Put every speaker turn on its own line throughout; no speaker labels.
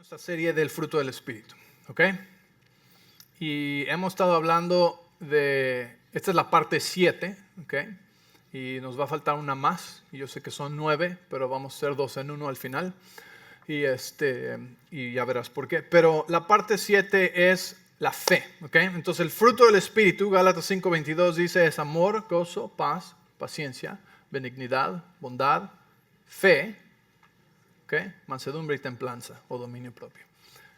Esta serie del fruto del Espíritu, ¿ok? Y hemos estado hablando esta es la parte 7, ¿ok? Y nos va a faltar una más, y yo sé que son 9, pero vamos a hacer 2 en 1 al final, y ya verás por qué. Pero la parte 7 es la fe, ¿ok? Entonces el fruto del Espíritu, Gálatas 5:22 dice, es amor, gozo, paz, paciencia, benignidad, bondad, fe, ¿okay? Mansedumbre y templanza o dominio propio.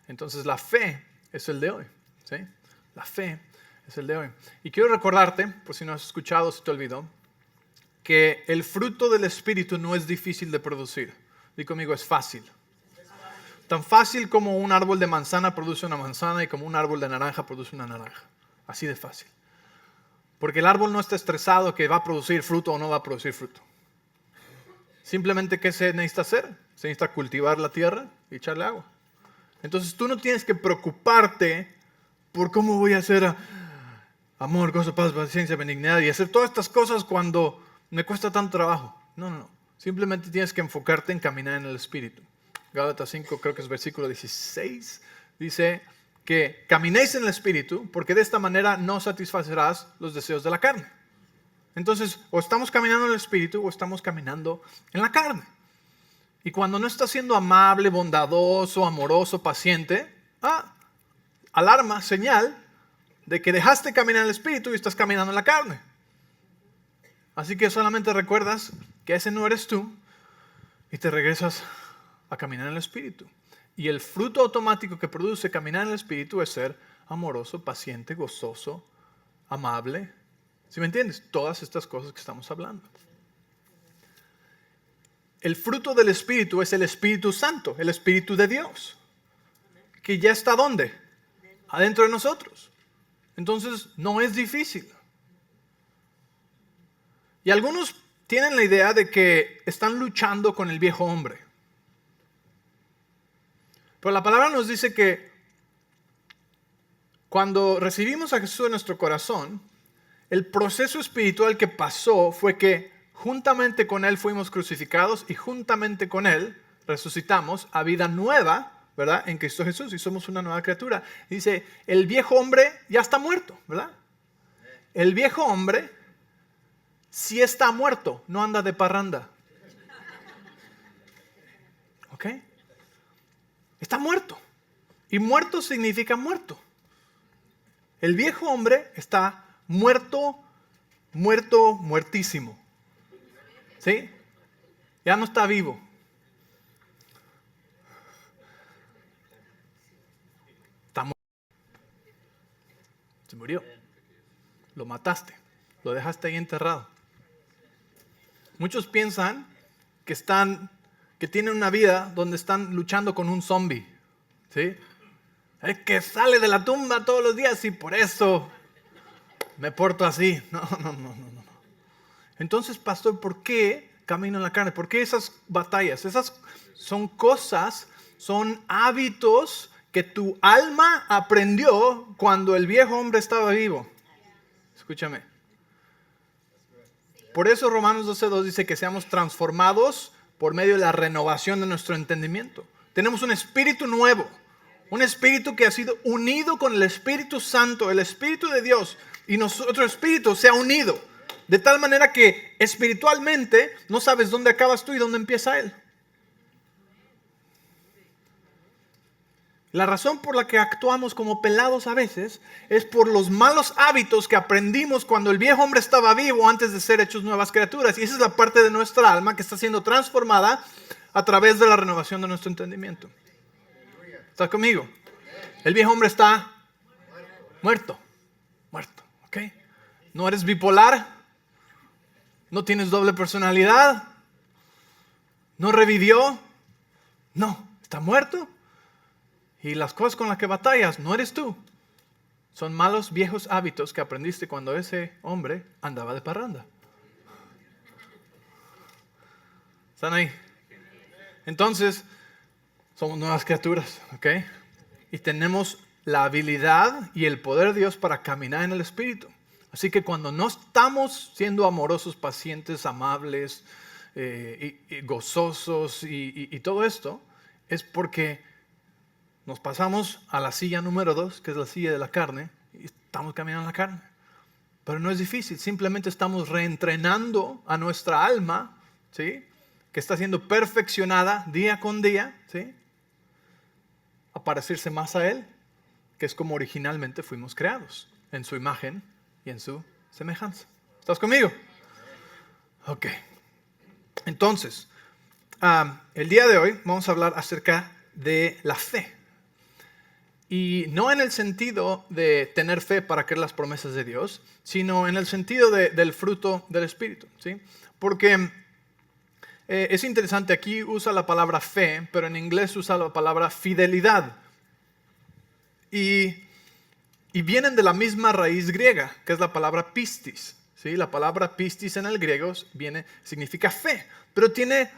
Entonces la fe es el de hoy, ¿sí? La fe es el de hoy. Y quiero recordarte, por si no has escuchado, si te olvidó, que el fruto del Espíritu no es difícil de producir. Di conmigo, es fácil. Tan fácil como un árbol de manzana produce una manzana y como un árbol de naranja produce una naranja. Así de fácil. Porque el árbol no está estresado que va a producir fruto o no va a producir fruto. Simplemente, ¿qué se necesita hacer? Se necesita cultivar la tierra y echarle agua. Entonces tú no tienes que preocuparte por cómo voy a hacer amor, gozo, paz, paciencia, benignidad y hacer todas estas cosas cuando me cuesta tanto trabajo. No. Simplemente tienes que enfocarte en caminar en el Espíritu. Gálatas 5, creo que es versículo 16, dice que caminéis en el Espíritu porque de esta manera no satisfacerás los deseos de la carne. Entonces, o estamos caminando en el Espíritu o estamos caminando en la carne. Y cuando no estás siendo amable, bondadoso, amoroso, paciente, alarma, señal de que dejaste caminar en el Espíritu y estás caminando en la carne. Así que solamente recuerdas que ese no eres tú y te regresas a caminar en el Espíritu. Y el fruto automático que produce caminar en el Espíritu es ser amoroso, paciente, gozoso, amable. ¿Sí me entiendes? Todas estas cosas que estamos hablando. El fruto del Espíritu es el Espíritu Santo, el Espíritu de Dios. Que ya está ¿dónde? Adentro de nosotros. Entonces no es difícil. Y algunos tienen la idea de que están luchando con el viejo hombre. Pero la palabra nos dice que cuando recibimos a Jesús en nuestro corazón, el proceso espiritual que pasó fue que juntamente con Él fuimos crucificados y juntamente con Él resucitamos a vida nueva, ¿verdad? En Cristo Jesús y somos una nueva criatura. Dice, el viejo hombre ya está muerto, ¿verdad? El viejo hombre sí está muerto, no anda de parranda. ¿Ok? Está muerto. Y muerto significa muerto. El viejo hombre está muertísimo. ¿Sí? Ya no está vivo. Está muerto. Se murió. Lo mataste. Lo dejaste ahí enterrado. Muchos piensan que tienen una vida donde están luchando con un zombie. ¿Sí? Es que sale de la tumba todos los días y por eso me porto así. No. Entonces, pastor, ¿por qué camino en la carne? ¿Por qué esas batallas? Esas son cosas, son hábitos que tu alma aprendió cuando el viejo hombre estaba vivo. Escúchame. Por eso Romanos 12:2 dice que seamos transformados por medio de la renovación de nuestro entendimiento. Tenemos un espíritu nuevo. Un espíritu que ha sido unido con el Espíritu Santo, el Espíritu de Dios, y nuestro espíritu se ha unido. De tal manera que espiritualmente no sabes dónde acabas tú y dónde empieza Él. La razón por la que actuamos como pelados a veces es por los malos hábitos que aprendimos cuando el viejo hombre estaba vivo antes de ser hechos nuevas criaturas. Y esa es la parte de nuestra alma que está siendo transformada a través de la renovación de nuestro entendimiento. ¿Estás conmigo? El viejo hombre está muerto, ¿ok? No eres bipolar, no tienes doble personalidad, no revivió, no, está muerto. Y las cosas con las que batallas no eres tú, son malos viejos hábitos que aprendiste cuando ese hombre andaba de parranda. ¿Están ahí? Entonces, somos nuevas criaturas, ¿ok? Y tenemos la habilidad y el poder de Dios para caminar en el Espíritu. Así que cuando no estamos siendo amorosos, pacientes, amables, y gozosos y todo esto, es porque nos pasamos a la silla número 2, que es la silla de la carne, y estamos caminando en la carne. Pero no es difícil, simplemente estamos reentrenando a nuestra alma, ¿sí? Que está siendo perfeccionada día con día, ¿sí? A parecerse más a Él, que es como originalmente fuimos creados, en su imagen y en su semejanza. ¿Estás conmigo? Ok. Entonces, el día de hoy vamos a hablar acerca de la fe. Y no en el sentido de tener fe para creer las promesas de Dios, sino en el sentido del fruto del Espíritu, ¿sí? Porque es interesante, aquí usa la palabra fe, pero en inglés usa la palabra fidelidad. Y vienen de la misma raíz griega, que es la palabra pistis, ¿sí? La palabra pistis en el griego significa fe, pero tiene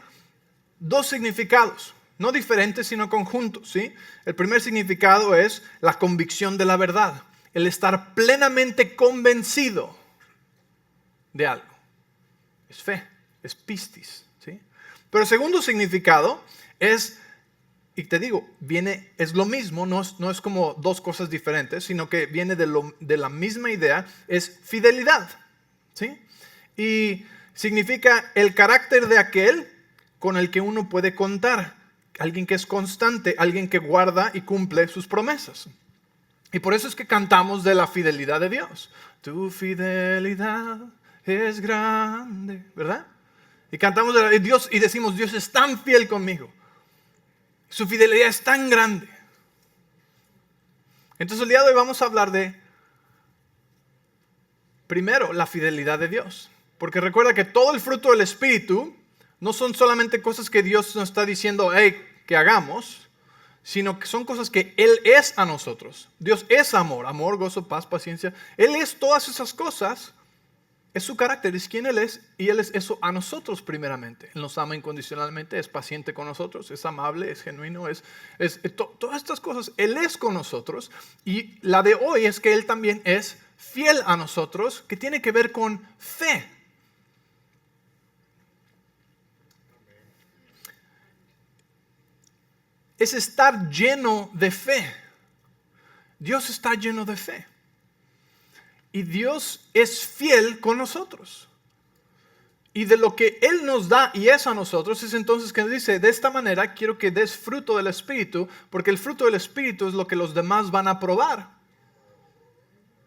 dos significados. No diferentes, sino conjuntos, ¿sí? El primer significado es la convicción de la verdad, el estar plenamente convencido de algo. Es fe, es pistis, ¿sí? Pero el segundo significado es, y te digo, es lo mismo, no es como dos cosas diferentes, sino que viene de la misma idea, es fidelidad, ¿sí? Y significa el carácter de aquel con el que uno puede contar. Alguien que es constante, alguien que guarda y cumple sus promesas. Y por eso es que cantamos de la fidelidad de Dios. Tu fidelidad es grande, ¿verdad? Y cantamos de Dios y decimos, Dios es tan fiel conmigo. Su fidelidad es tan grande. Entonces el día de hoy vamos a hablar de, primero, la fidelidad de Dios. Porque recuerda que todo el fruto del Espíritu no son solamente cosas que Dios nos está diciendo, hey, que hagamos, sino que son cosas que Él es a nosotros. Dios es amor, gozo, paz, paciencia. Él es todas esas cosas, es su carácter, es quien Él es, y Él es eso a nosotros primeramente. Él nos ama incondicionalmente, es paciente con nosotros, es amable, es genuino, todas estas cosas, Él es con nosotros. Y la de hoy es que Él también es fiel a nosotros, que tiene que ver con fe. Es estar lleno de fe. Dios está lleno de fe. Y Dios es fiel con nosotros. Y de lo que Él nos da y es a nosotros, es entonces que nos dice, de esta manera quiero que des fruto del Espíritu, porque el fruto del Espíritu es lo que los demás van a probar.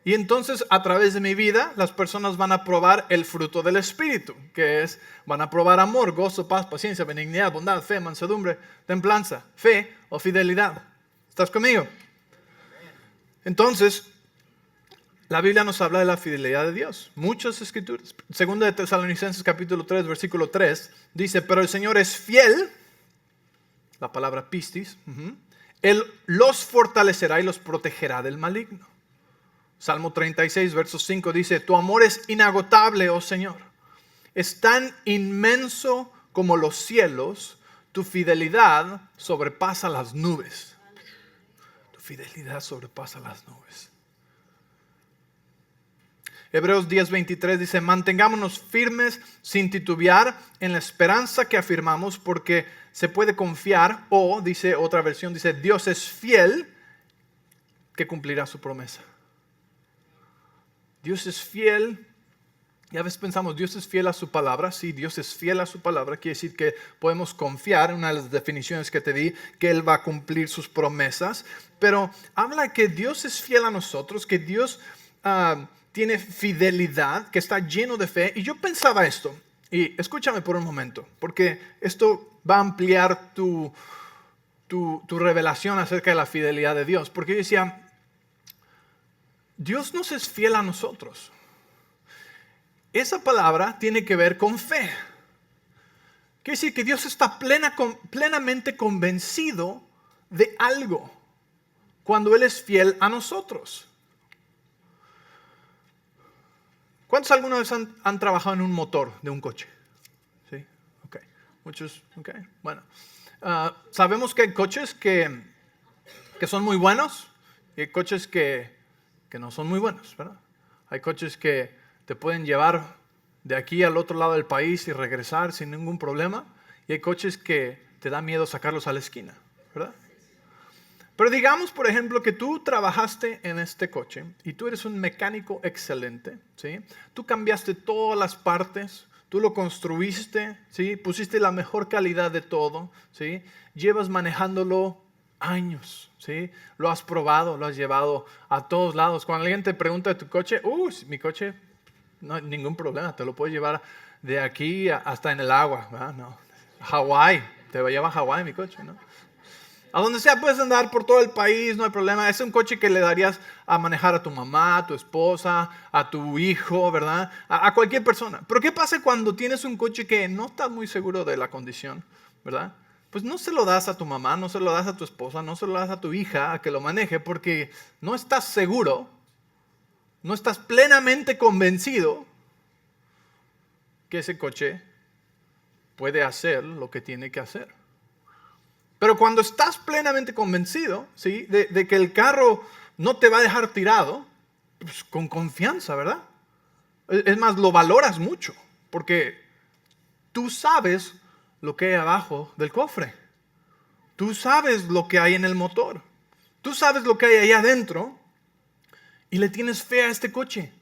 Y entonces a través de mi vida las personas van a probar el fruto del Espíritu, que es, van a probar amor, gozo, paz, paciencia, benignidad, bondad, fe, mansedumbre, templanza, fe o fidelidad. ¿Estás conmigo? Entonces, la Biblia nos habla de la fidelidad de Dios. Muchas escrituras. Segunda de Tesalonicenses capítulo 3, versículo 3, dice, pero el Señor es fiel, la palabra pistis, Él los fortalecerá y los protegerá del maligno. Salmo 36, verso 5 dice, tu amor es inagotable, oh Señor. Es tan inmenso como los cielos, tu fidelidad sobrepasa las nubes. Tu fidelidad sobrepasa las nubes. Hebreos 10:23 dice, mantengámonos firmes sin titubear en la esperanza que afirmamos, porque se puede confiar, o dice otra versión, dice, Dios es fiel que cumplirá su promesa. Dios es fiel. Y a veces pensamos, Dios es fiel a su palabra. Sí, Dios es fiel a su palabra. Quiere decir que podemos confiar, en una de las definiciones que te di, que Él va a cumplir sus promesas. Pero habla que Dios es fiel a nosotros, que Dios tiene fidelidad, que está lleno de fe. Y yo pensaba esto, y escúchame por un momento, porque esto va a ampliar tu revelación acerca de la fidelidad de Dios. Porque yo decía, Dios nos es fiel a nosotros. Esa palabra tiene que ver con fe. Quiere decir que Dios está plenamente convencido de algo cuando Él es fiel a nosotros. ¿Cuántos alguna vez han trabajado en un motor de un coche? ¿Sí? Ok. Muchos, ok. Bueno. Sabemos que hay coches que son muy buenos y hay coches que no son muy buenos, ¿verdad? Hay coches que te pueden llevar de aquí al otro lado del país y regresar sin ningún problema. Y hay coches que te da miedo sacarlos a la esquina, ¿verdad? Pero digamos, por ejemplo, que tú trabajaste en este coche y tú eres un mecánico excelente, ¿sí? Tú cambiaste todas las partes, tú lo construiste, ¿sí? Pusiste la mejor calidad de todo, ¿sí? Llevas manejándolo años, ¿sí? Lo has probado, lo has llevado a todos lados. Cuando alguien te pregunta de tu coche, mi coche, no hay ningún problema, te lo puedo llevar de aquí hasta en el agua, ¿verdad? No. Hawái, te va a llevar a Hawái mi coche, ¿no? A donde sea puedes andar por todo el país, no hay problema. Es un coche que le darías a manejar a tu mamá, a tu esposa, a tu hijo, ¿verdad? A cualquier persona. Pero ¿qué pasa cuando tienes un coche que no estás muy seguro de la condición, ¿verdad? Pues no se lo das a tu mamá, no se lo das a tu esposa, no se lo das a tu hija a que lo maneje porque no estás seguro, no estás plenamente convencido que ese coche puede hacer lo que tiene que hacer. Pero cuando estás plenamente convencido, ¿sí? de que el carro no te va a dejar tirado, pues con confianza, ¿verdad? Es más, lo valoras mucho, porque tú sabes lo que hay abajo del cofre. Tú sabes lo que hay en el motor. Tú sabes lo que hay ahí adentro y le tienes fe a este coche.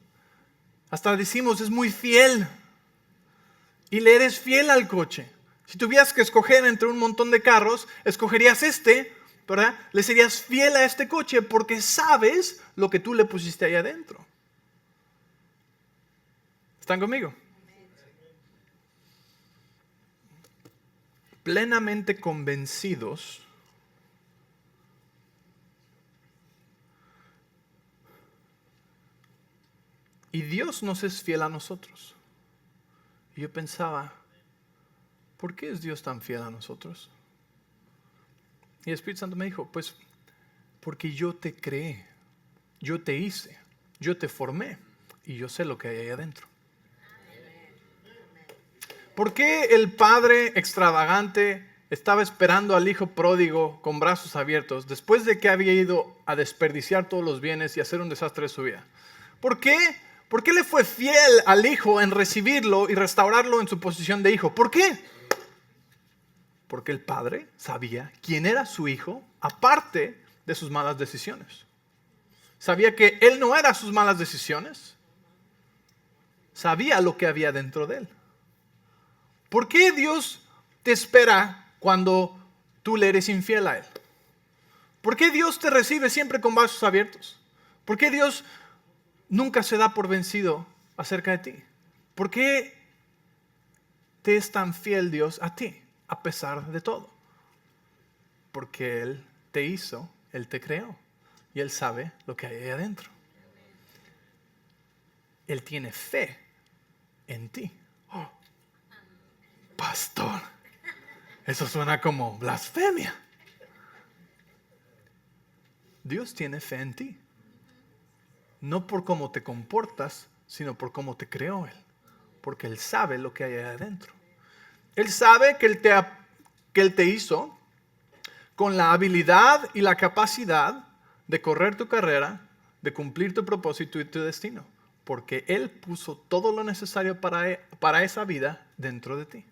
Hasta decimos, es muy fiel. Y le eres fiel al coche. Si tuvieras que escoger entre un montón de carros, escogerías este, ¿verdad? Le serías fiel a este coche porque sabes lo que tú le pusiste ahí adentro. ¿Están conmigo? Plenamente convencidos y Dios nos es fiel a nosotros. Y yo pensaba, ¿por qué es Dios tan fiel a nosotros? Y el Espíritu Santo me dijo, pues porque yo te creé, yo te hice, yo te formé y yo sé lo que hay ahí adentro. ¿Por qué el padre extravagante estaba esperando al hijo pródigo con brazos abiertos después de que había ido a desperdiciar todos los bienes y hacer un desastre de su vida? ¿Por qué? ¿Por qué le fue fiel al hijo en recibirlo y restaurarlo en su posición de hijo? ¿Por qué? Porque el padre sabía quién era su hijo, aparte de sus malas decisiones. Sabía que él no era sus malas decisiones. Sabía lo que había dentro de él. ¿Por qué Dios te espera cuando tú le eres infiel a él? ¿Por qué Dios te recibe siempre con brazos abiertos? ¿Por qué Dios nunca se da por vencido acerca de ti? ¿Por qué te es tan fiel Dios a ti, a pesar de todo? Porque Él te hizo, Él te creó y Él sabe lo que hay ahí adentro. Él tiene fe en ti. Oh, pastor, eso suena como blasfemia. Dios tiene fe en ti. No por cómo te comportas, sino por cómo te creó Él. Porque Él sabe lo que hay ahí adentro. Él sabe que Él te hizo con la habilidad y la capacidad de correr tu carrera, de cumplir tu propósito y tu destino. Porque Él puso todo lo necesario para esa vida dentro de ti.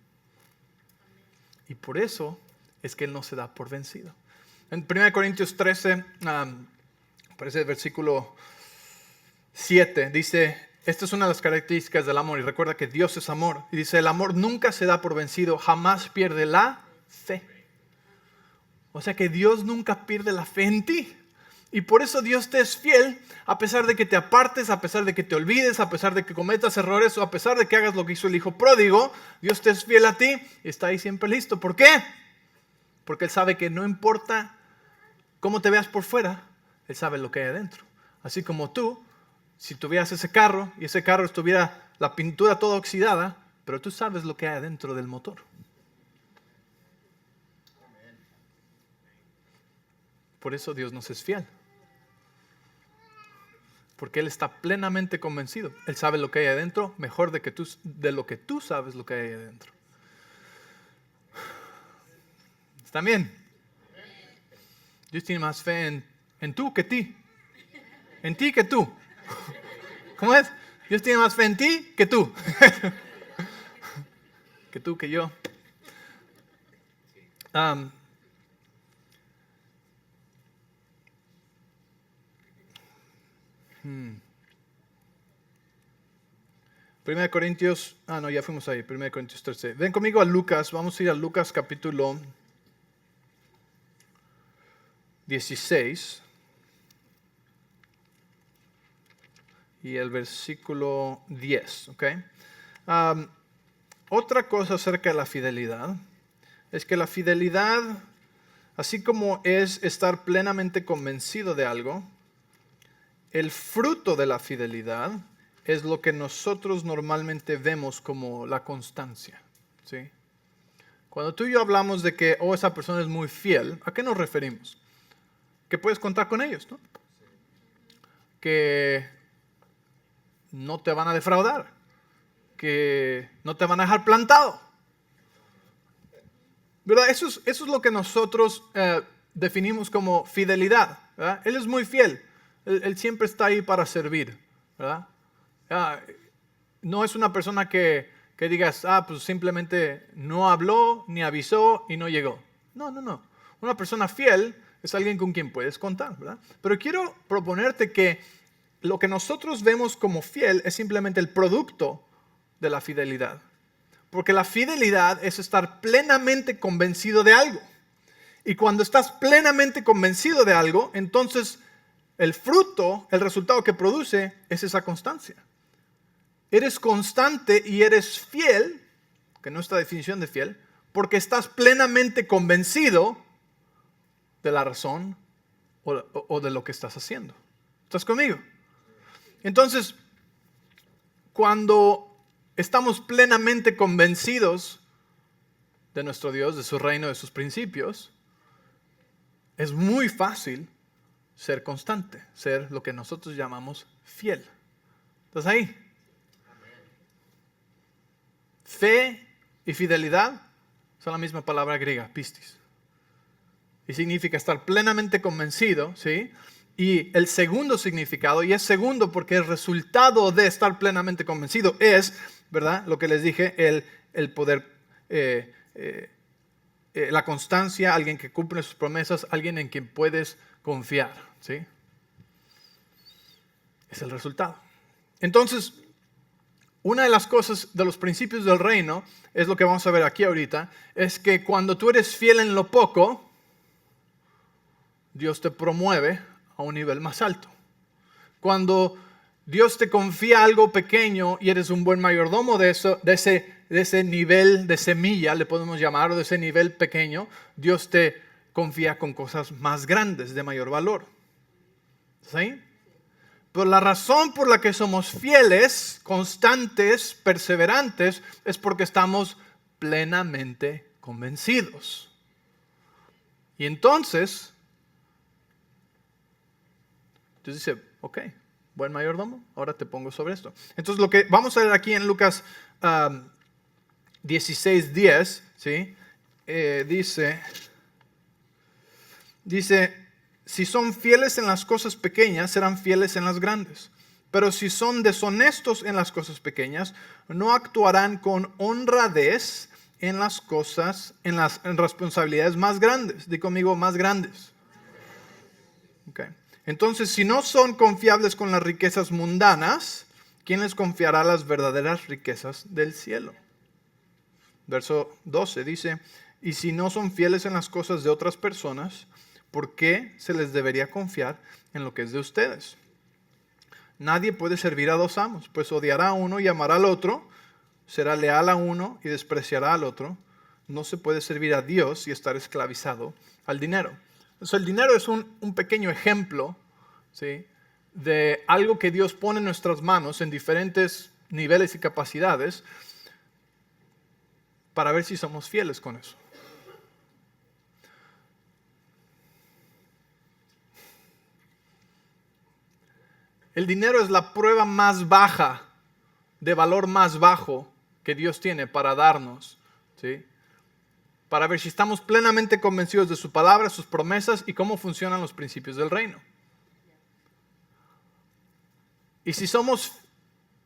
Y por eso es que Él no se da por vencido. En 1 Corintios 13, parece el versículo 7, dice, esta es una de las características del amor. Y recuerda que Dios es amor. Y dice, el amor nunca se da por vencido, jamás pierde la fe. O sea que Dios nunca pierde la fe en ti. Y por eso Dios te es fiel, a pesar de que te apartes, a pesar de que te olvides, a pesar de que cometas errores, o a pesar de que hagas lo que hizo el hijo pródigo. Dios te es fiel a ti y está ahí siempre listo. ¿Por qué? Porque Él sabe que no importa cómo te veas por fuera, Él sabe lo que hay adentro. Así como tú, si tuvieras ese carro y ese carro estuviera la pintura toda oxidada, pero tú sabes lo que hay adentro del motor. Por eso Dios nos es fiel. Porque Él está plenamente convencido. Él sabe lo que hay adentro mejor de lo que tú sabes lo que hay adentro. ¿Están bien? Dios tiene más fe en tú que ti. En ti que tú. ¿Cómo es? Dios tiene más fe en ti que tú. Que tú, que yo. 1 Corintios, no, ya fuimos ahí, 1 Corintios 13. Ven conmigo a Lucas, vamos a ir a Lucas capítulo 16 y el versículo 10, ¿ok? Otra cosa acerca de la fidelidad es que la fidelidad, así como es estar plenamente convencido de algo, el fruto de la fidelidad es lo que nosotros normalmente vemos como la constancia, ¿sí? Cuando tú y yo hablamos de que esa persona es muy fiel, ¿a qué nos referimos? Que puedes contar con ellos, ¿no? Que no te van a defraudar, que no te van a dejar plantado, ¿verdad? Eso es lo que nosotros definimos como fidelidad, ¿verdad? Él es muy fiel, él siempre está ahí para servir, ¿verdad? No es una persona que digas, pues simplemente no habló, ni avisó y no llegó. No. Una persona fiel es alguien con quien puedes contar, ¿verdad? Pero quiero proponerte que lo que nosotros vemos como fiel es simplemente el producto de la fidelidad. Porque la fidelidad es estar plenamente convencido de algo. Y cuando estás plenamente convencido de algo, entonces el fruto, el resultado que produce es esa constancia. Eres constante y eres fiel, que no es esta definición de fiel, porque estás plenamente convencido de la razón o de lo que estás haciendo. ¿Estás conmigo? Entonces, cuando estamos plenamente convencidos de nuestro Dios, de su reino, de sus principios, es muy fácil ser constante, ser lo que nosotros llamamos fiel. ¿Estás ahí? Fe y fidelidad son la misma palabra griega, pistis. Y significa estar plenamente convencido, ¿sí? Y el segundo significado, y es segundo porque el resultado de estar plenamente convencido es, ¿verdad? Lo que les dije, el poder, la constancia, alguien que cumple sus promesas, alguien en quien puedes confiar, ¿sí? Es el resultado. Entonces, una de las cosas de los principios del reino, es lo que vamos a ver aquí ahorita, es que cuando tú eres fiel en lo poco, Dios te promueve a un nivel más alto. Cuando Dios te confía algo pequeño y eres un buen mayordomo de ese nivel de semilla, le podemos llamar, o de ese nivel pequeño, Dios te confía con cosas más grandes, de mayor valor. ¿Sí? Pero la razón por la que somos fieles, constantes, perseverantes, es porque estamos plenamente convencidos. Y entonces dice, ok, buen mayordomo, ahora te pongo sobre esto. Entonces lo que vamos a ver aquí en Lucas 16:10, ¿sí? Dice, si son fieles en las cosas pequeñas, serán fieles en las grandes. Pero si son deshonestos en las cosas pequeñas, no actuarán con honradez en las cosas, en responsabilidades más grandes. Di conmigo, más grandes. Okay. Entonces, si no son confiables con las riquezas mundanas, ¿quién les confiará las verdaderas riquezas del cielo? Verso 12 dice, y si no son fieles en las cosas de otras personas, ¿por qué se les debería confiar en lo que es de ustedes? Nadie puede servir a dos amos, pues odiará a uno y amará al otro, será leal a uno y despreciará al otro. No se puede servir a Dios y estar esclavizado al dinero. Entonces, el dinero es un pequeño ejemplo, ¿sí?, de algo que Dios pone en nuestras manos en diferentes niveles y capacidades para ver si somos fieles con eso. El dinero es la prueba más baja, de valor más bajo que Dios tiene para darnos, ¿sí?, para ver si estamos plenamente convencidos de su palabra, sus promesas y cómo funcionan los principios del reino. Y si somos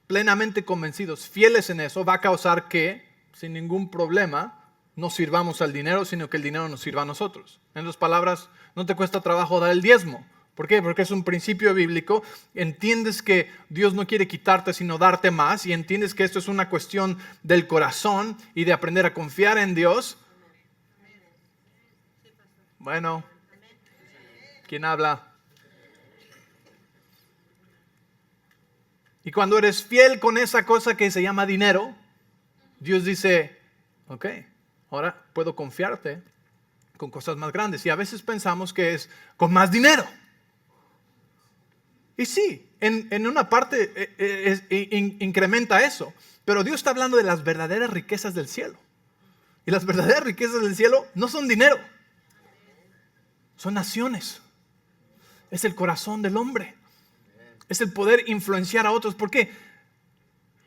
plenamente convencidos, fieles en eso, va a causar que, sin ningún problema, no sirvamos al dinero, sino que el dinero nos sirva a nosotros. En otras palabras, no te cuesta trabajo dar el diezmo, ¿Por qué? Porque es un principio bíblico. Entiendes que Dios no quiere quitarte, sino darte más. Y entiendes que esto es una cuestión del corazón y de aprender a confiar en Dios. Bueno, ¿quién habla? Y cuando eres fiel con esa cosa que se llama dinero, Dios dice, ok, ahora puedo confiarte con cosas más grandes. Y a veces pensamos que es con más dinero. Y sí, en una parte incrementa eso. Pero Dios está hablando de las verdaderas riquezas del cielo. Y las verdaderas riquezas del cielo no son dinero. Son naciones. Es el corazón del hombre. Es el poder influenciar a otros. ¿Por qué?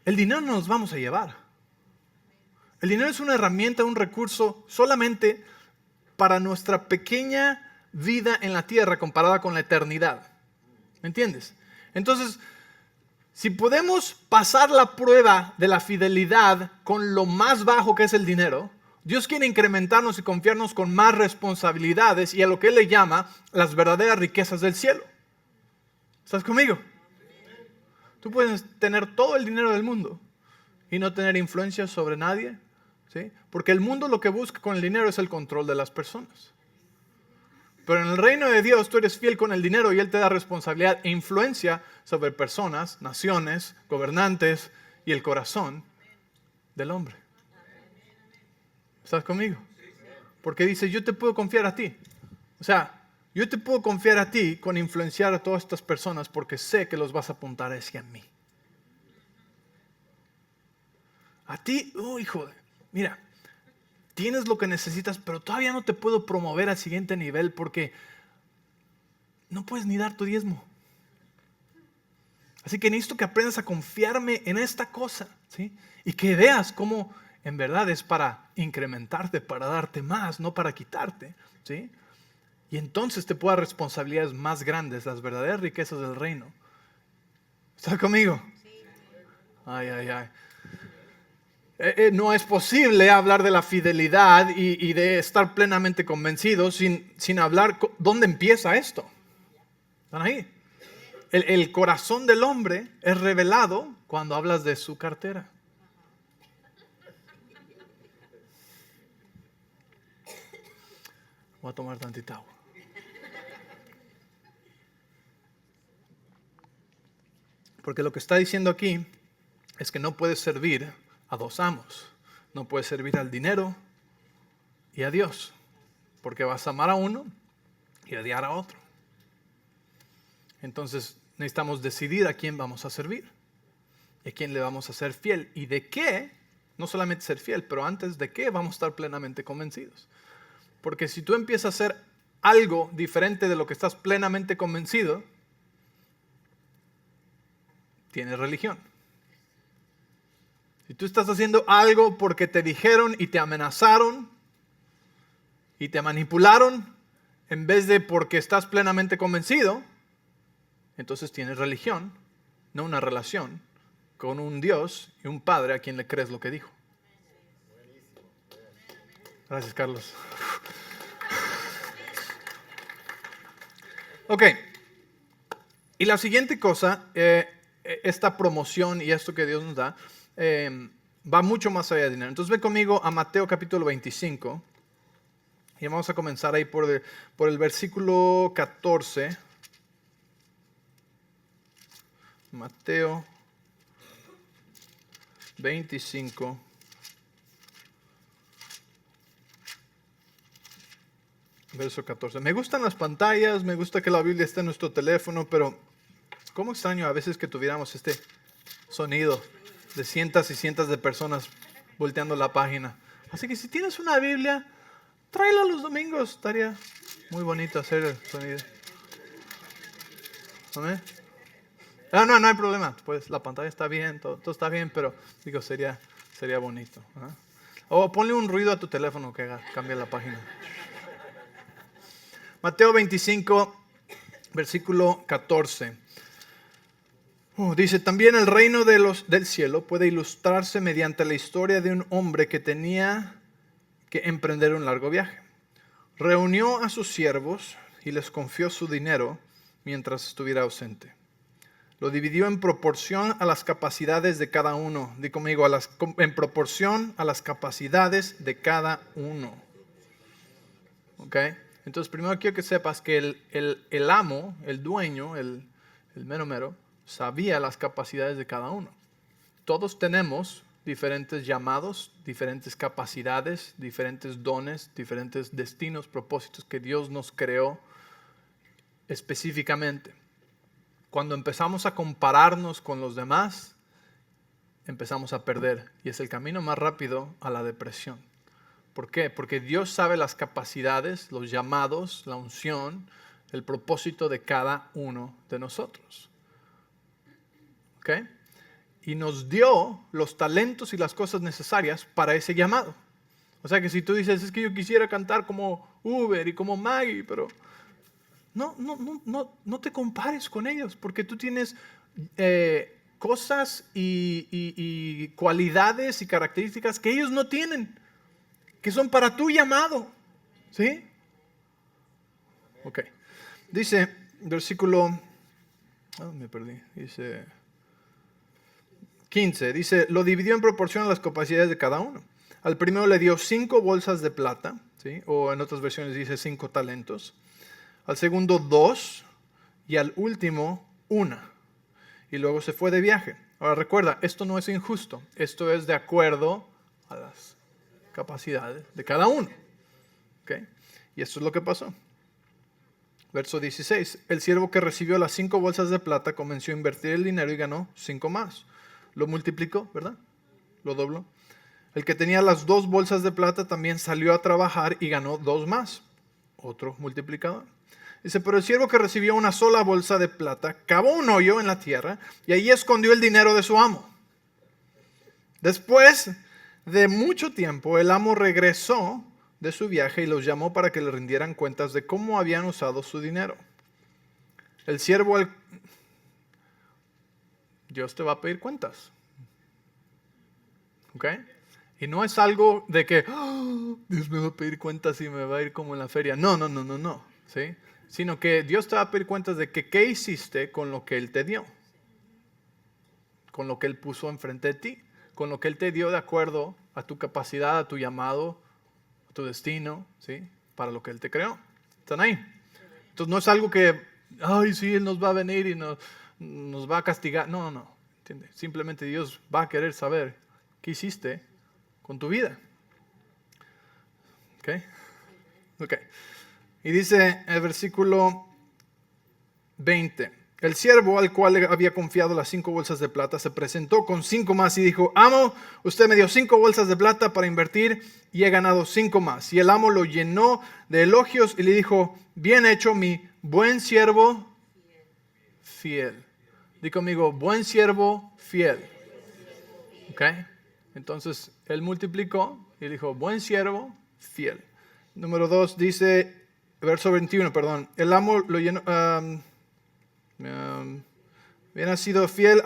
El dinero no nos vamos a llevar. El dinero es una herramienta, un recurso solamente para nuestra pequeña vida en la tierra comparada con la eternidad. ¿Me entiendes? Entonces, si podemos pasar la prueba de la fidelidad con lo más bajo que es el dinero, Dios quiere incrementarnos y confiarnos con más responsabilidades y a lo que Él le llama las verdaderas riquezas del cielo. ¿Estás conmigo? Tú puedes tener todo el dinero del mundo y no tener influencia sobre nadie, ¿sí? Porque el mundo lo que busca con el dinero es el control de las personas. Pero en el reino de Dios tú eres fiel con el dinero y Él te da responsabilidad e influencia sobre personas, naciones, gobernantes y el corazón del hombre. ¿Estás conmigo? Porque dice, yo te puedo confiar a ti. O sea, yo te puedo confiar a ti con influenciar a todas estas personas porque sé que los vas a apuntar hacia mí. A ti, hijo, mira, tienes lo que necesitas, pero todavía no te puedo promover al siguiente nivel porque no puedes ni dar tu diezmo. Así que necesito que aprendas a confiarme en esta cosa, ¿sí? Y que veas cómo en verdad es para incrementarte, para darte más, no para quitarte, ¿sí? Y entonces te puedo dar responsabilidades más grandes, las verdaderas riquezas del reino. ¿Estás conmigo? Ay, ay, ay. No es posible hablar de la fidelidad y de estar plenamente convencidos sin hablar dónde empieza esto. ¿Están ahí? El corazón del hombre es revelado cuando hablas de su cartera. Voy a tomar tantita agua. Porque lo que está diciendo aquí es que no puedes servir a dos amos. No puedes servir al dinero y a Dios. Porque vas a amar a uno y odiar a otro. Entonces necesitamos decidir a quién vamos a servir. Y a quién le vamos a ser fiel. Y de qué, no solamente ser fiel, pero antes de qué vamos a estar plenamente convencidos. Porque si tú empiezas a hacer algo diferente de lo que estás plenamente convencido, tienes religión. Si tú estás haciendo algo porque te dijeron y te amenazaron y te manipularon, en vez de porque estás plenamente convencido, entonces tienes religión, no una relación con un Dios y un Padre a quien le crees lo que dijo. Gracias, Carlos. Ok. Y la siguiente cosa, esta promoción y esto que Dios nos da, va mucho más allá de dinero. Entonces ve conmigo a Mateo capítulo 25 y vamos a comenzar ahí por el versículo 14. Mateo 25. Verso 14. Me gustan las pantallas, me gusta que la Biblia esté en nuestro teléfono, pero cómo extraño a veces que tuviéramos este sonido de cientos y cientos de personas volteando la página. Así que si tienes una Biblia, tráela los domingos. Estaría muy bonito hacer el sonido. ¿Amén? No hay problema. Pues la pantalla está bien, todo está bien, pero digo, sería bonito. ¿Eh? O ponle un ruido a tu teléfono que cambie la página. Mateo 25, versículo 14. Dice, también el reino del cielo puede ilustrarse mediante la historia de un hombre que tenía que emprender un largo viaje. Reunió a sus siervos y les confió su dinero mientras estuviera ausente. Lo dividió en proporción a las capacidades de cada uno. Di conmigo, en proporción a las capacidades de cada uno. ¿Ok? Entonces, primero quiero que sepas que el amo, el dueño, el mero mero, sabía las capacidades de cada uno. Todos tenemos diferentes llamados, diferentes capacidades, diferentes dones, diferentes destinos, propósitos que Dios nos creó específicamente. Cuando empezamos a compararnos con los demás, empezamos a perder. Y es el camino más rápido a la depresión. ¿Por qué? Porque Dios sabe las capacidades, los llamados, la unción, el propósito de cada uno de nosotros. ¿Ok? Y nos dio los talentos y las cosas necesarias para ese llamado. O sea que si tú dices, es que yo quisiera cantar como Uber y como Maggie, pero no te compares con ellos, porque tú tienes cosas y cualidades y características que ellos no tienen, que son para tu llamado. ¿Sí? Ok. Dice, versículo, me perdí, dice 15, dice, lo dividió en proporción a las capacidades de cada uno. Al primero le dio 5 bolsas de plata, ¿sí? O en otras versiones dice 5 talentos. Al segundo 2 y al último 1. Y luego se fue de viaje. Ahora recuerda, esto no es injusto, esto es de acuerdo a las capacidades de cada uno. ¿Okay? Y esto es lo que pasó. Verso 16, el siervo que recibió las 5 bolsas de plata comenzó a invertir el dinero y ganó 5 más. Lo multiplicó, ¿verdad? Lo dobló. El que tenía las 2 bolsas de plata también salió a trabajar y ganó 2 más. Otro multiplicador. Dice, pero el siervo que recibió una sola bolsa de plata cavó un hoyo en la tierra y ahí escondió el dinero de su amo. Después de mucho tiempo, el amo regresó de su viaje y los llamó para que le rindieran cuentas de cómo habían usado su dinero. El siervo, Dios te va a pedir cuentas. ¿Ok? Y no es algo de que Dios me va a pedir cuentas y me va a ir como en la feria. No. ¿Sí? Sino que Dios te va a pedir cuentas de que qué hiciste con lo que Él te dio. Con lo que Él puso enfrente de ti. Con lo que Él te dio de acuerdo a tu capacidad, a tu llamado, a tu destino, ¿sí? Para lo que Él te creó. ¿Están ahí? Entonces no es algo que, sí, Él nos va a venir y nos va a castigar. No. ¿Entiendes? Simplemente Dios va a querer saber qué hiciste con tu vida. ¿Ok? Y dice el versículo 20, el siervo al cual le había confiado las 5 bolsas de plata se presentó con 5 más y dijo, amo, usted me dio 5 bolsas de plata para invertir y he ganado 5 más. Y el amo lo llenó de elogios y le dijo, bien hecho mi buen siervo fiel. Di conmigo, buen siervo fiel. ¿Ok? Entonces él multiplicó y dijo, buen siervo fiel. Número 2 dice, verso 21, perdón. El amo lo llenó, bien has sido fiel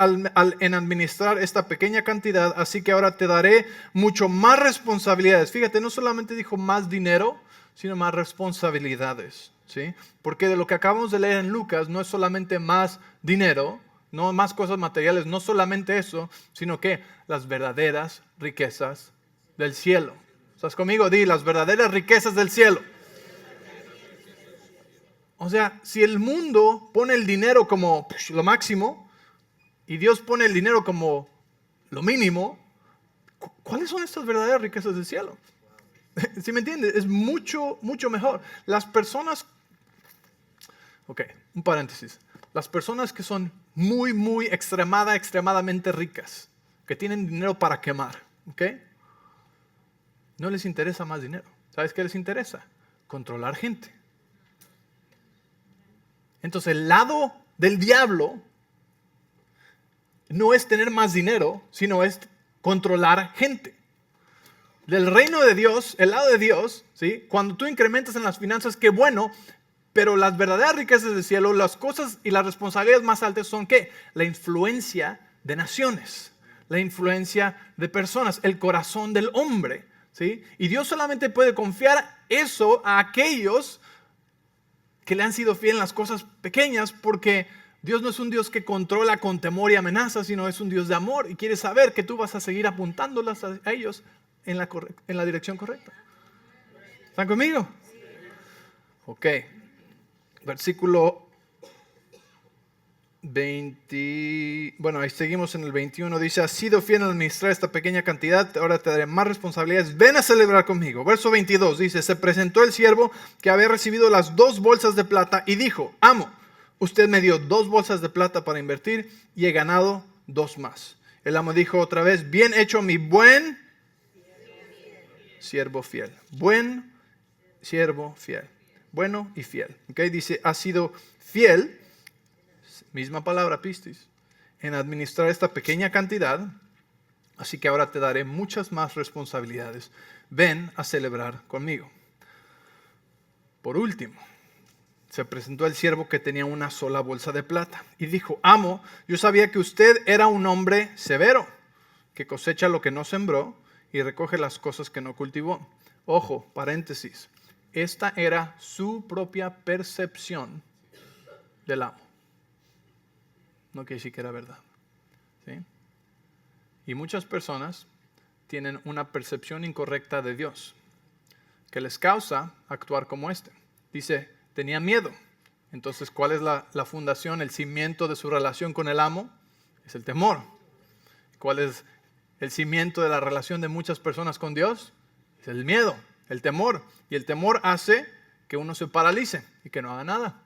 en administrar esta pequeña cantidad, así que ahora te daré mucho más responsabilidades. Fíjate, no solamente dijo más dinero, sino más responsabilidades. ¿Sí? Porque de lo que acabamos de leer en Lucas no es solamente más dinero, no más cosas materiales, no solamente eso, sino que las verdaderas riquezas del cielo. ¿Estás conmigo? Di, las verdaderas riquezas del cielo. O sea, si el mundo pone el dinero como lo máximo y Dios pone el dinero como lo mínimo, ¿cuáles son estas verdaderas riquezas del cielo? ¿Sí me entiendes? Es mucho mejor. Las personas, un paréntesis. Las personas que son muy extremadamente ricas, que tienen dinero para quemar, no les interesa más dinero. ¿Sabes qué les interesa? Controlar gente. Entonces el lado del diablo no es tener más dinero, sino es controlar gente. Del reino de Dios, el lado de Dios, ¿sí? Cuando tú incrementas en las finanzas, qué bueno, pero las verdaderas riquezas del cielo, las cosas y las responsabilidades más altas son ¿qué? La influencia de naciones, la influencia de personas, el corazón del hombre, ¿sí? Y Dios solamente puede confiar eso a aquellos que le han sido fiel en las cosas pequeñas, porque Dios no es un Dios que controla con temor y amenaza, sino es un Dios de amor y quiere saber que tú vas a seguir apuntándolas a ellos en la dirección correcta. ¿Están conmigo? Ok. Versículo 20, bueno, ahí seguimos en el 21, dice, has sido fiel en administrar esta pequeña cantidad, ahora te daré más responsabilidades, ven a celebrar conmigo. Verso 22 dice, se presentó el siervo que había recibido las 2 bolsas de plata y dijo, amo, usted me dio 2 bolsas de plata para invertir y he ganado 2 más. El amo dijo otra vez, bien hecho mi buen siervo fiel. Buen siervo fiel. Bueno y fiel. Okay, dice, has sido fiel, misma palabra pistis, en administrar esta pequeña cantidad, así que ahora te daré muchas más responsabilidades. Ven a celebrar conmigo. Por último, se presentó el siervo que tenía una sola bolsa de plata y dijo, amo, yo sabía que usted era un hombre severo, que cosecha lo que no sembró y recoge las cosas que no cultivó. Ojo, paréntesis, esta era su propia percepción del amo. No quiere decir que era verdad. ¿Sí? Y muchas personas tienen una percepción incorrecta de Dios que les causa actuar como este. Dice, tenía miedo. Entonces, ¿cuál es la fundación, el cimiento de su relación con el amo? Es el temor. ¿Cuál es el cimiento de la relación de muchas personas con Dios? Es el miedo, el temor. Y el temor hace que uno se paralice y que no haga nada.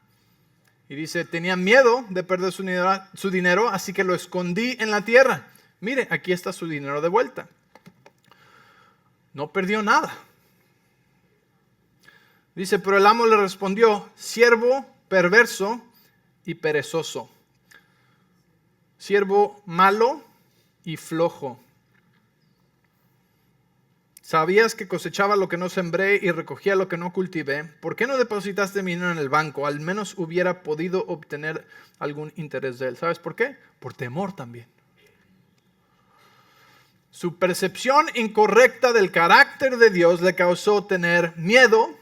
Y dice, tenía miedo de perder su dinero, así que lo escondí en la tierra. Mire, aquí está su dinero de vuelta. No perdió nada. Dice, pero el amo le respondió, siervo perverso y perezoso. Siervo malo y flojo. Sabías que cosechaba lo que no sembré y recogía lo que no cultivé. ¿Por qué no depositaste mi dinero en el banco? Al menos hubiera podido obtener algún interés de él. ¿Sabes por qué? Por temor también. Su percepción incorrecta del carácter de Dios le causó tener miedo,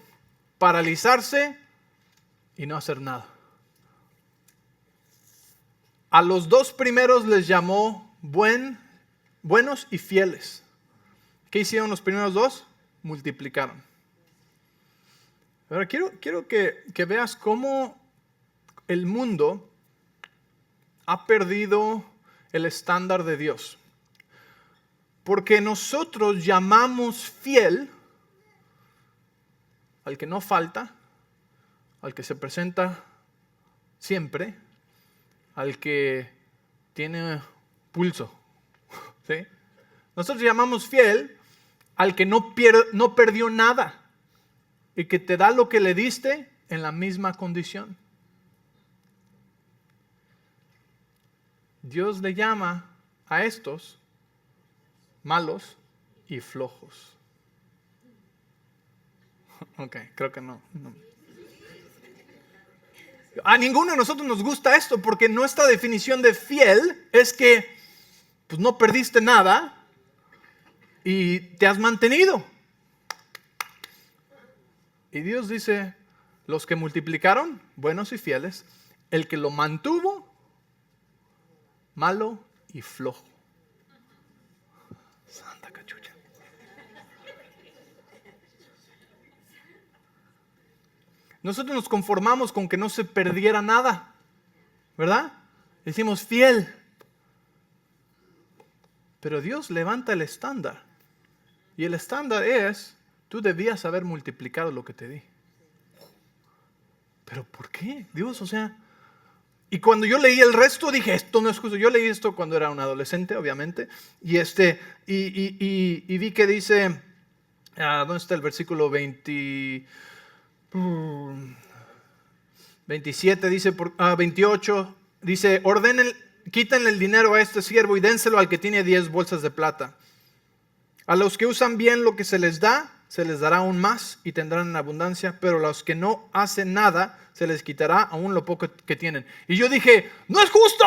paralizarse y no hacer nada. A los 2 primeros les llamó buenos y fieles. ¿Qué hicieron los primeros 2? Multiplicaron. Ahora quiero que veas cómo el mundo ha perdido el estándar de Dios. Porque nosotros llamamos fiel al que no falta, al que se presenta siempre, al que tiene pulso. ¿Sí? Nosotros llamamos fiel al que no perdió nada y que te da lo que le diste en la misma condición. Dios le llama a estos malos y flojos. Ok, creo que no. A ninguno de nosotros nos gusta esto porque nuestra definición de fiel es que pues, no perdiste nada y te has mantenido. Y Dios dice, los que multiplicaron, buenos y fieles, el que lo mantuvo, malo y flojo. Santa cachucha. Nosotros nos conformamos con que no se perdiera nada, ¿verdad? Decimos fiel. Pero Dios levanta el estándar. Y el estándar es, tú debías haber multiplicado lo que te di. ¿Pero por qué? Dios, o sea... Y cuando yo leí el resto dije, esto no es justo. Yo leí esto cuando era un adolescente, obviamente. Y vi que dice, ¿dónde está el versículo 27? Dice, 28, dice, quítenle el dinero a este siervo y dénselo al que tiene 10 bolsas de plata. A los que usan bien lo que se les da, se les dará aún más y tendrán en abundancia, pero a los que no hacen nada, se les quitará aún lo poco que tienen. Y yo dije, ¡no es justo!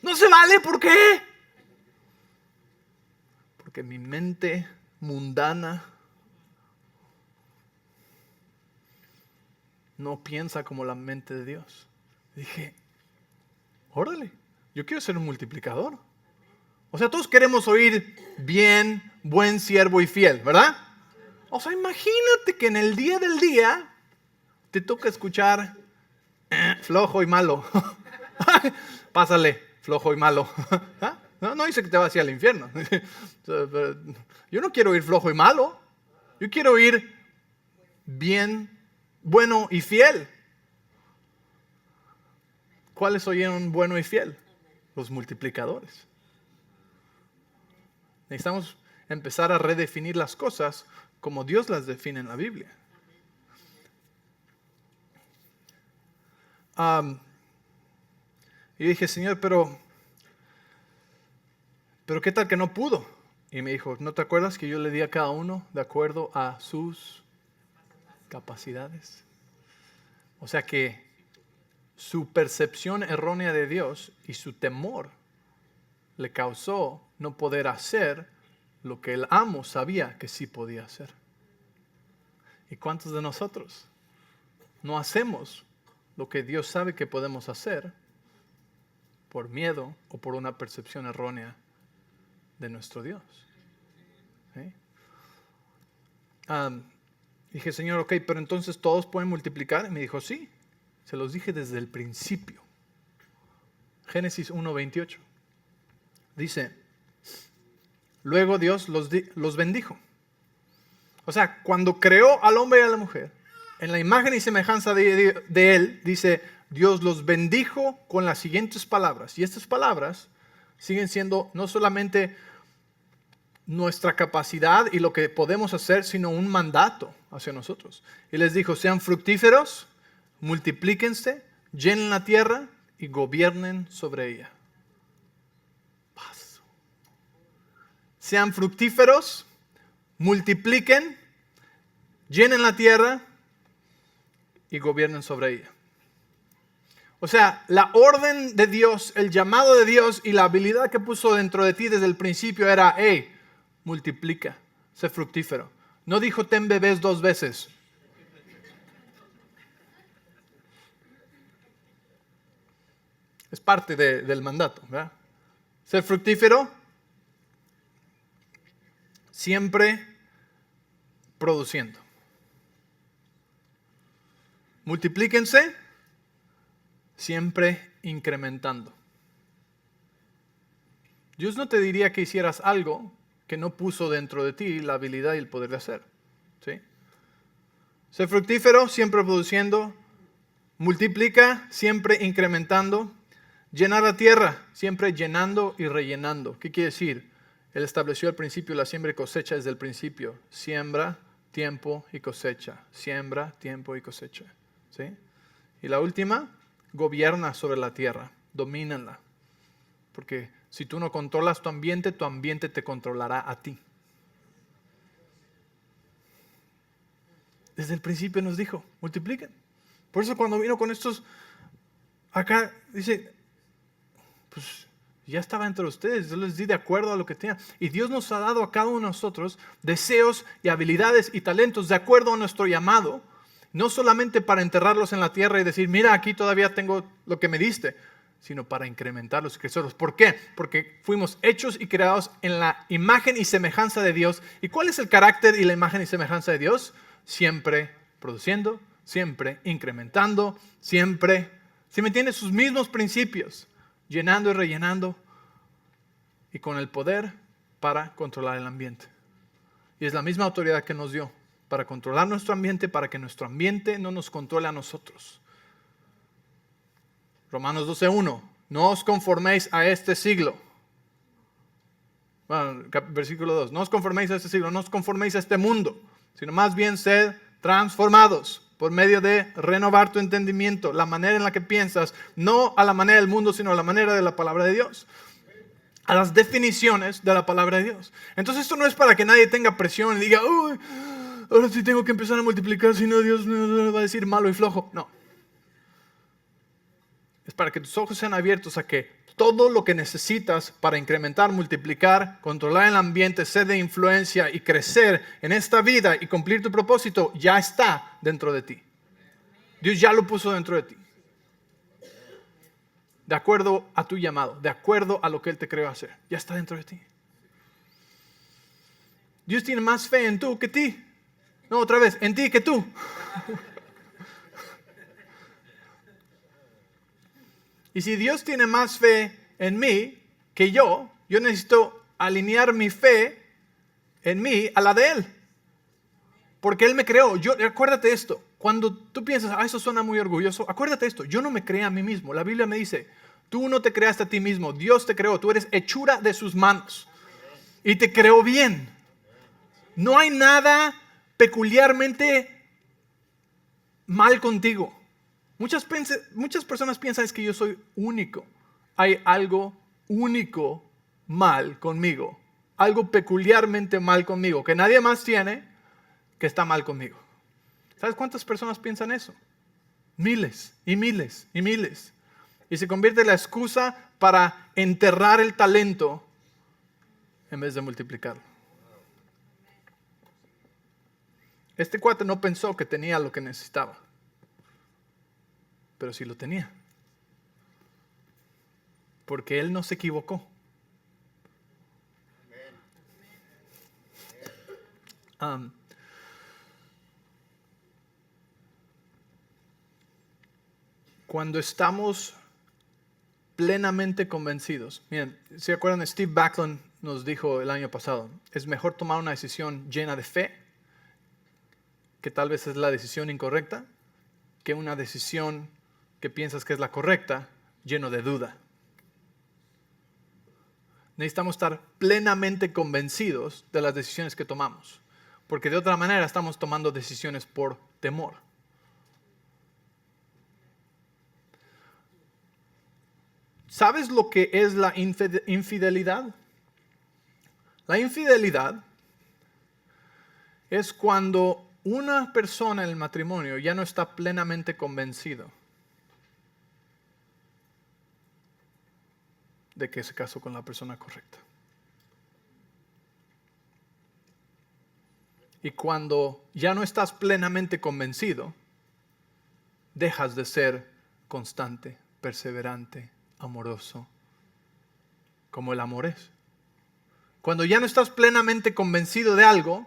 ¡No se vale! ¿Por qué? Porque mi mente no piensa como la mente de Dios. Dije, órale, yo quiero ser un multiplicador. O sea, todos queremos oír bien, buen siervo y fiel, ¿verdad? O sea, imagínate que en el día del día te toca escuchar flojo y malo. Pásale, flojo y malo. ¿Ah? No dice que te vas hacia el infierno. Yo no quiero oír flojo y malo. Yo quiero oír bien, bueno y fiel. ¿Cuáles oyeron bueno y fiel? Los multiplicadores. Necesitamos empezar a redefinir las cosas como Dios las define en la Biblia. Y dije, Señor, pero ¿qué tal que no pudo? Y me dijo, ¿no te acuerdas que yo le di a cada uno de acuerdo a sus capacidades? O sea que su percepción errónea de Dios y su temor le causó no poder hacer lo que el amo sabía que sí podía hacer. ¿Y cuántos de nosotros no hacemos lo que Dios sabe que podemos hacer por miedo o por una percepción errónea de nuestro Dios? ¿Sí? Dije, Señor, ok, pero entonces todos pueden multiplicar. Y me dijo, sí, se los dije desde el principio. Génesis 1:28. Dice, luego Dios los bendijo. O sea, cuando creó al hombre y a la mujer, en la imagen y semejanza de él, dice, Dios los bendijo con las siguientes palabras. Y estas palabras siguen siendo no solamente nuestra capacidad y lo que podemos hacer, sino un mandato hacia nosotros. Y les dijo, sean fructíferos, multiplíquense, llenen la tierra y gobiernen sobre ella. Paso. Sean fructíferos, multipliquen, llenen la tierra y gobiernen sobre ella. O sea, la orden de Dios, el llamado de Dios y la habilidad que puso dentro de ti desde el principio era, hey, multiplica, sé fructífero. No dijo, ten bebés 2 veces. Es parte del mandato, ¿verdad? Ser fructífero, siempre produciendo. Multiplíquense, siempre incrementando. Dios no te diría que hicieras algo que no puso dentro de ti la habilidad y el poder de hacer. ¿Sí? Ser fructífero, siempre produciendo. Multiplica, siempre incrementando. Llenar la tierra, siempre llenando y rellenando. ¿Qué quiere decir? Él estableció al principio la siembra y cosecha desde el principio. Siembra, tiempo y cosecha. Siembra, tiempo y cosecha. ¿Sí? Y la última, gobierna sobre la tierra. Domínala. Porque si tú no controlas tu ambiente te controlará a ti. Desde el principio nos dijo, multipliquen. Por eso cuando vino con estos, acá dice, pues ya estaba entre ustedes, yo les di de acuerdo a lo que tenían. Y Dios nos ha dado a cada uno de nosotros deseos y habilidades y talentos de acuerdo a nuestro llamado. No solamente para enterrarlos en la tierra y decir, mira, aquí todavía tengo lo que me diste, sino para incrementarlos y crecerlos. ¿Por qué? Porque fuimos hechos y creados en la imagen y semejanza de Dios. ¿Y cuál es el carácter y la imagen y semejanza de Dios? Siempre produciendo, siempre incrementando, siempre, ¿sí me entiendes? Sus mismos principios, llenando y rellenando y con el poder para controlar el ambiente. Y es la misma autoridad que nos dio para controlar nuestro ambiente, para que nuestro ambiente no nos controle a nosotros. Romanos 12:1, no os conforméis a este siglo. Bueno, versículo 2, no os conforméis a este siglo, no os conforméis a este mundo, sino más bien sed transformados por medio de renovar tu entendimiento, la manera en la que piensas, no a la manera del mundo, sino a la manera de la palabra de Dios. A las definiciones de la palabra de Dios. Entonces esto no es para que nadie tenga presión y diga, uy, ahora sí tengo que empezar a multiplicar, si no Dios me va a decir malo y flojo. No. Es para que tus ojos sean abiertos a que todo lo que necesitas para incrementar, multiplicar, controlar el ambiente, ser de influencia y crecer en esta vida y cumplir tu propósito ya está dentro de ti. Dios ya lo puso dentro de ti. De acuerdo a tu llamado, de acuerdo a lo que Él te creó hacer. Ya está dentro de ti. Dios tiene más fe en tú que ti. No, otra vez, en ti que tú. Y si Dios tiene más fe en mí que yo necesito alinear mi fe en mí a la de Él. Porque Él me creó. Acuérdate de esto. Cuando tú piensas, eso suena muy orgulloso, acuérdate de esto. Yo no me creé a mí mismo. La Biblia me dice, tú no te creaste a ti mismo. Dios te creó. Tú eres hechura de sus manos. Y te creó bien. No hay nada peculiarmente mal contigo. Muchas personas piensan es que yo soy único. Hay algo único mal conmigo. Algo peculiarmente mal conmigo. Que nadie más tiene que está mal conmigo. ¿Sabes cuántas personas piensan eso? Miles y miles y miles. Y se convierte en la excusa para enterrar el talento en vez de multiplicarlo. Este cuate no pensó que tenía lo que necesitaba, pero sí lo tenía. Porque él no se equivocó. Cuando estamos plenamente convencidos. Miren, ¿se acuerdan? Steve Backlund nos dijo el año pasado, es mejor tomar una decisión llena de fe, que tal vez es la decisión incorrecta, que una decisión que piensas que es la correcta, lleno de duda. Necesitamos estar plenamente convencidos de las decisiones que tomamos, porque de otra manera estamos tomando decisiones por temor. ¿Sabes lo que es la infidelidad? La infidelidad es cuando una persona en el matrimonio ya no está plenamente convencido de que se casó con la persona correcta. Y cuando ya no estás plenamente convencido, dejas de ser constante, perseverante, amoroso, como el amor es. Cuando ya no estás plenamente convencido de algo,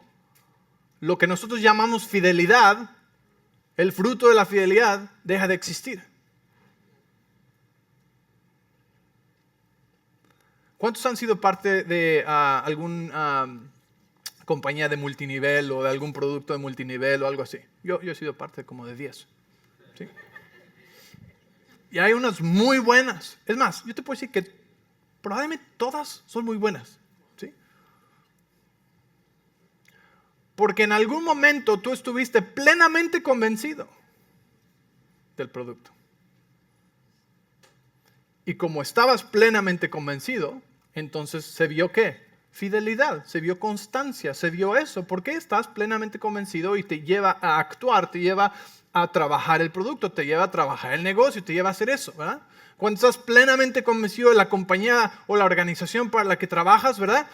lo que nosotros llamamos fidelidad, el fruto de la fidelidad, deja de existir. ¿Cuántos han sido parte de alguna compañía de multinivel o de algún producto de multinivel o algo así? Yo he sido parte como de 10. ¿Sí? Y hay unas muy buenas. Es más, yo te puedo decir que probablemente todas son muy buenas. ¿Sí? Porque en algún momento tú estuviste plenamente convencido del producto. Y como estabas plenamente convencido, entonces se vio ¿qué? Fidelidad, se vio constancia, se vio eso. Porque estás plenamente convencido y te lleva a actuar, te lleva a trabajar el producto, te lleva a trabajar el negocio, te lleva a hacer eso, ¿verdad? Cuando estás plenamente convencido de la compañía o la organización para la que trabajas, ¿verdad?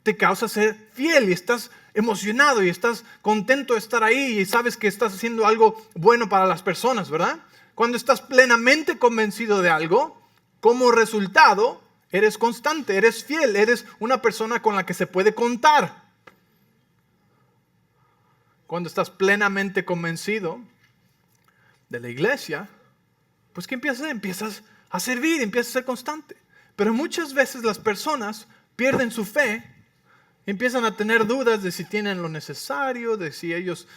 Te causa ser fiel y estás emocionado y estás contento de estar ahí y sabes que estás haciendo algo bueno para las personas, ¿verdad? Cuando estás plenamente convencido de algo, como resultado, eres constante, eres fiel, eres una persona con la que se puede contar. Cuando estás plenamente convencido de la iglesia, pues ¿qué empiezas a hacer? Empiezas a servir, empiezas a ser constante. Pero muchas veces las personas pierden su fe, empiezan a tener dudas de si tienen lo necesario, de si ellos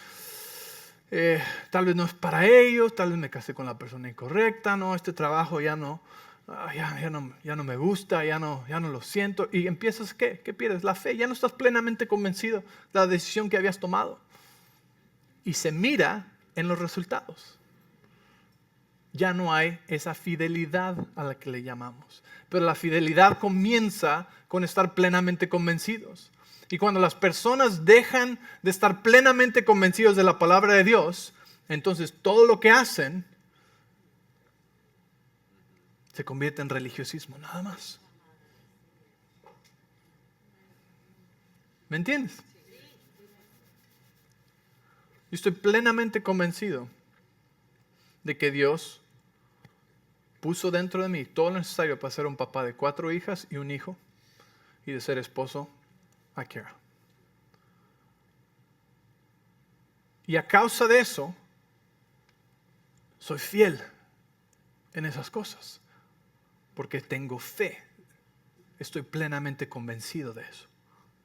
tal vez no es para ellos, tal vez me casé con la persona incorrecta, no, este trabajo ya no me gusta, ya no lo siento. Y empiezas, ¿qué pierdes? La fe, ya no estás plenamente convencido de la decisión que habías tomado. Y se mira en los resultados. Ya no hay esa fidelidad a la que le llamamos. Pero la fidelidad comienza con estar plenamente convencidos. Y cuando las personas dejan de estar plenamente convencidos de la palabra de Dios, entonces todo lo que hacen se convierte en religiosismo, nada más. ¿Me entiendes? Yo estoy plenamente convencido de que Dios puso dentro de mí todo lo necesario para ser un papá de 4 hijas y un hijo y de ser esposo a Kara. Y a causa de eso, soy fiel en esas cosas, porque tengo fe. Estoy plenamente convencido de eso,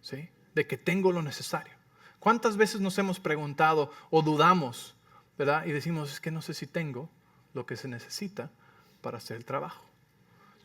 ¿sí? De que tengo lo necesario. ¿Cuántas veces nos hemos preguntado o dudamos, ¿verdad? Y decimos, es que no sé si tengo lo que se necesita para hacer el trabajo.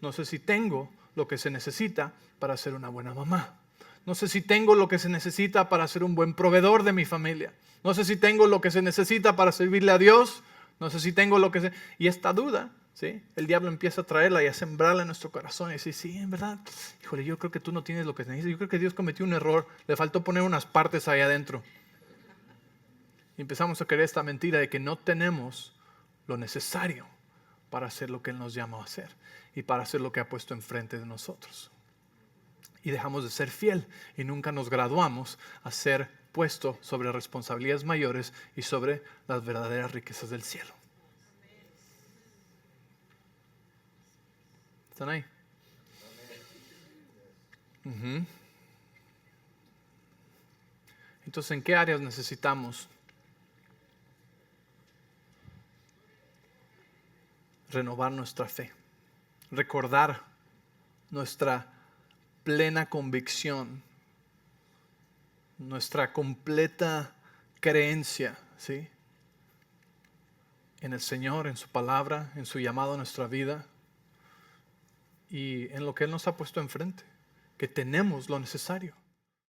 No sé si tengo lo que se necesita para ser una buena mamá. No sé si tengo lo que se necesita para ser un buen proveedor de mi familia. No sé si tengo lo que se necesita para servirle a Dios. No sé si tengo lo que se... Y esta duda, ¿sí? El diablo empieza a traerla y a sembrarla en nuestro corazón y decir, sí, en verdad, híjole, yo creo que tú no tienes lo que necesitas. Yo creo que Dios cometió un error. Le faltó poner unas partes ahí adentro. Y empezamos a creer esta mentira de que no tenemos lo necesario para hacer lo que Él nos llama a hacer y para hacer lo que ha puesto enfrente de nosotros. Y dejamos de ser fiel y nunca nos graduamos a ser puesto sobre responsabilidades mayores y sobre las verdaderas riquezas del cielo. ¿Están ahí? Entonces, ¿en qué áreas necesitamos renovar nuestra fe? Recordar nuestra plena convicción, nuestra completa creencia, ¿sí? En el Señor, en su palabra, en su llamado a nuestra vida y en lo que Él nos ha puesto enfrente, que tenemos lo necesario.